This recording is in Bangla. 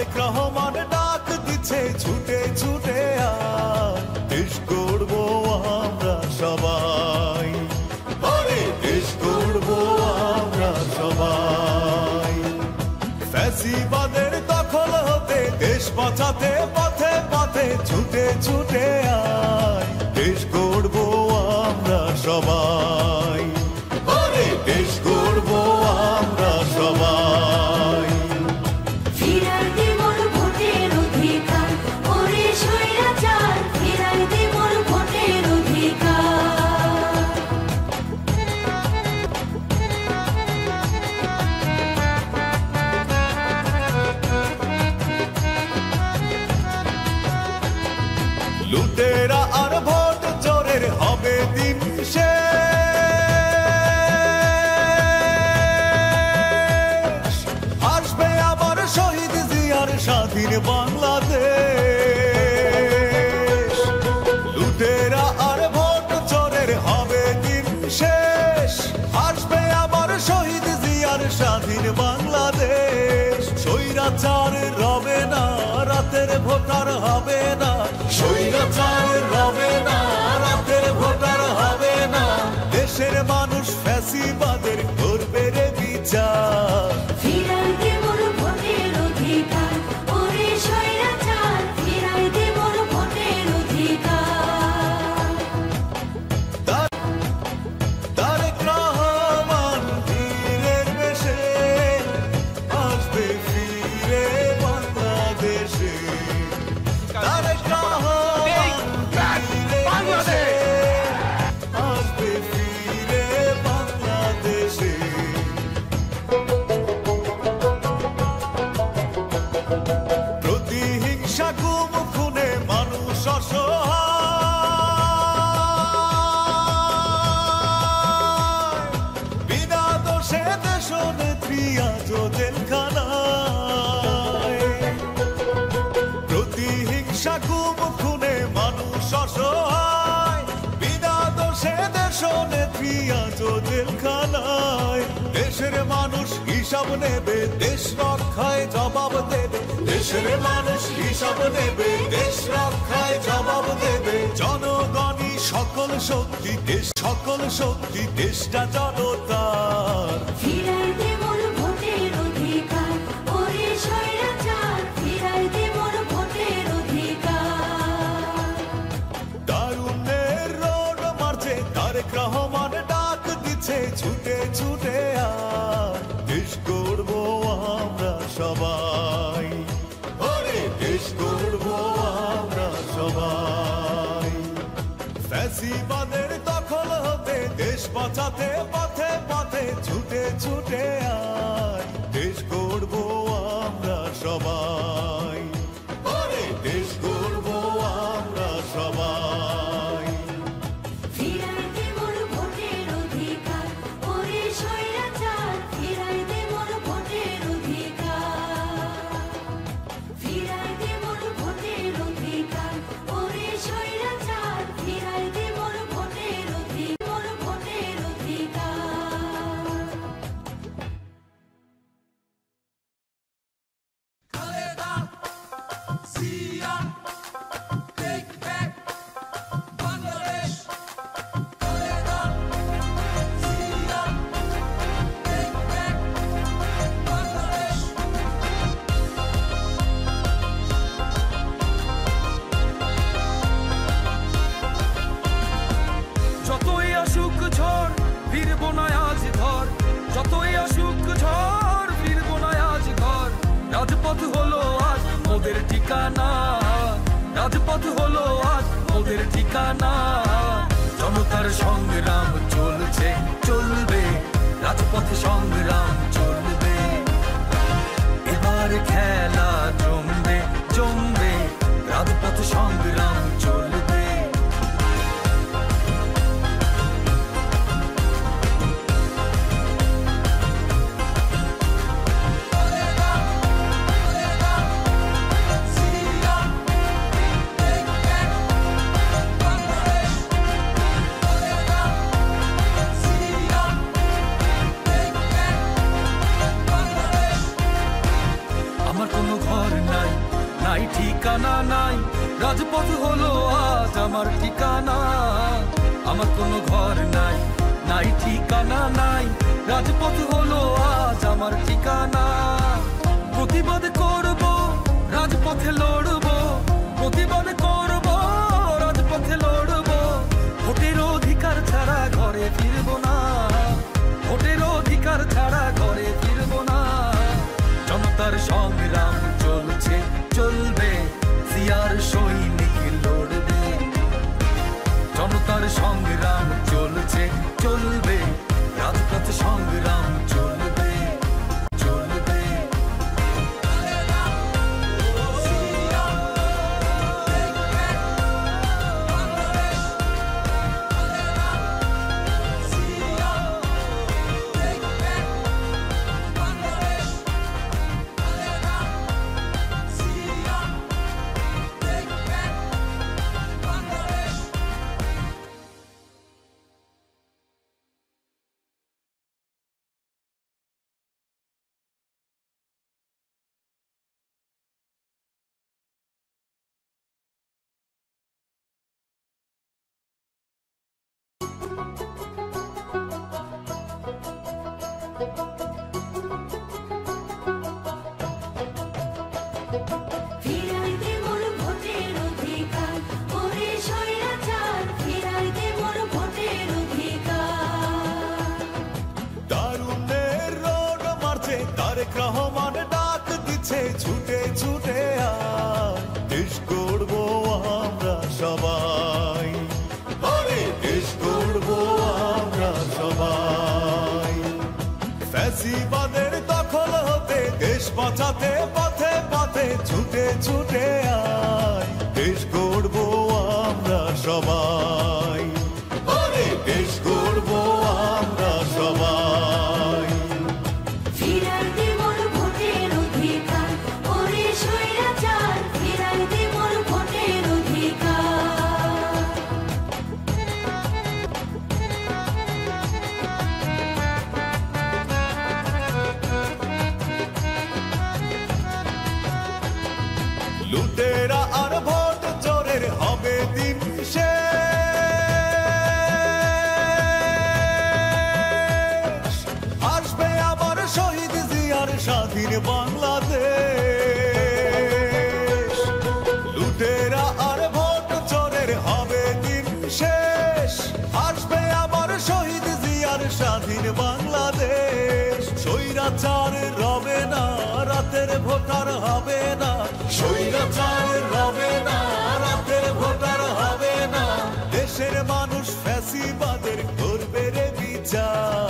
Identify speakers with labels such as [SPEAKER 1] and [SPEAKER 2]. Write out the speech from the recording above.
[SPEAKER 1] তারেক রহমান ডাক দিচ্ছে ছুটে ছুটে আয়, দেশ গড়বো আমরা সবাই, দেশ গড়বো আমরা সবাই। ফ্যাসিবাদের দখল হতে দেশ বাঁচাতে পথে পথে ছুটে ছুটে আয়, দেশ গড়বো আমরা সবাই, দেশ গড়বো আমরা সবাই।
[SPEAKER 2] ফিরাই দে মোর ভোটের অধিকার, ওরে স্বৈরাচার, ফিরাই দে মোর ভোটের অধিকার।
[SPEAKER 1] লুটেরা আর ভোট চোরের হবে দিন শেষ, আসবে আবার শহীদ জিয়ার স্বাধীন বাংলাদেশ। লুটেরা আর ভোট চোরের হবে দিন শেষ, আসবে আবার শহীদ জিয়ার স্বাধীন বাংলাদেশ। স্বৈরাচার রবে না, রাতের ভোটার হবে না, স্বৈরাচার রবে না, রাতের ভোটার হবে না। দেশের মানুষ ফ্যাসিবাদের করবে রে বিচার।
[SPEAKER 2] ফিরাই দে মোর ভোটের অধিকার, ওরে স্বৈরাচার, ফিরাই দে মোর ভোটের অধিকার।
[SPEAKER 1] তারেক রহমান বীরের বেশে আসবে ফিরে বাংলাদেশে। তারেক রহমান বীরের বেশে আসবে ফিরে বাংলাদেশে। প্রতিহিংসা গুম খুনে মানুষ অসহায়, বিনা দোষে দেশ নেত্রী আজ জেলখানায়। প্রতিহিংসা গুম খুনে মানুষ অসহায়, বিনা দোষে দেশ নেত্রী আজ জেলখানায়। দেশের মানুষ হিসাব নেবে, দেশ রক্ষায় জবাব দেবে, দেশের মানুষ হিসাব নেবে, দেশ রক্ষায় জবাব দেবে। জনগণই সকল শক্তি, দেশ সকল শক্তি, দেশটা জনতার।
[SPEAKER 2] ফিরাই দে মোর ভোটের অধিকার, ওরে স্বৈরাচার, ফিরাই দে মোর ভোটের অধিকার।
[SPEAKER 1] তারুণ্যের রোড মারছে তারেক রহমান ডাক দিচ্ছে ছুটে ছুটে আয়, দেশ গড়বো আমরা সবাই, দেশ গড়বো আমরা সবাই। ফ্যাসিবাদের দখল হতে দেশ বাঁচাতে পথে পথে ছুটে ছুটে আয়, দেশ গড়বো আমরা সবাই, দেশ গড়বো আমরা সবাই।
[SPEAKER 2] ফিরাই দে মোর ভোটের অধিকার, ওরে স্বৈরাচার, ফিরাই দে মোর ভোটের অধিকার। ফিরাই দে মোর ভোটের অধিকার, ওরে স্বৈরাচার, ফিরাই দে মোর ভোটের অধিকার, মোর ভোটের অধিকার।
[SPEAKER 3] যতই আসুক ঝড় ফিরবো না আজ ঘর, যতই আসুক ঝড় ফিরবো না আজ ঘর। রাজপথ হলো আজ মোদের ঠিকানা, রাজপথ হলো আজ মোদের ঠিকানা। জনতার সংগ্রাম চলছে চলবে, রাজপথে সংগ্রাম চলবে। এবার খেলা জমবে জমবে, রাজপথ সংগ্রাম চলবে। আমার ঠিকানা, আমার কোনো ঘর নাই, নাই ঠিকানা নাই, রাজপথ হলো আজ আমার ঠিকানা। প্রতিবাদ করব, রাজপথে লড়ব, প্রতিবাদ করব, রাজপথে লড়ব, ভোটের অধিকার ছাড়া ঘরে ফিরব না, ভোটের অধিকার ছাড়া ঘরে ফিরব না। জনতার সংগ্রাম চলছে চলবে, সিয়ার সৈনিক লড়বে। জনতার সংগ্রাম চলছে চলবে, রাজপথ সংগ্রাম চলবে চলবে।
[SPEAKER 2] ফিরাই দে মোর ভোটের অধিকার, ওরে স্বৈরাচার, ফিরাই দে মোর ভোটের অধিকার।
[SPEAKER 1] তারুণ্যের রোড মারছে, তারেক রহমান ডাক দিচ্ছে, ছুটে ছুটে আয়, দেশ গড়বো আমরা সবাই, আরে দেশ গড়বো আমরা সবাই। ফ্যাসিবাদের দখল হতে দেশ বাঁচাতে পথে পথে ছুটে ছুটে আয়, দেশ গড়বো আমরা সবাই, আরে দেশ গড়বো আমরা সবাই।
[SPEAKER 2] ফিরাই দে মোর ভোটের অধিকার, ওরে স্বৈরাচার, ফিরাই দে মোর ভোটের অধিকার।
[SPEAKER 1] লুটেরা আর ভোট চোরের হবে দিন শেষ, আসবে আবার শহীদ জিয়ার স্বাধীন বাংলাদেশ। লুটেরা আর ভোট চোরের হবে দিন শেষ, আসবে আবার শহীদ জিয়ার স্বাধীন বাংলাদেশ। স্বৈরাচার রবে না, রাতের ভোটার হবে না, স্বৈরাচার রবে না, রাতের ভোটার হবে না। দেশের মানুষ ফ্যাসিবাদের করবে রে বিচার।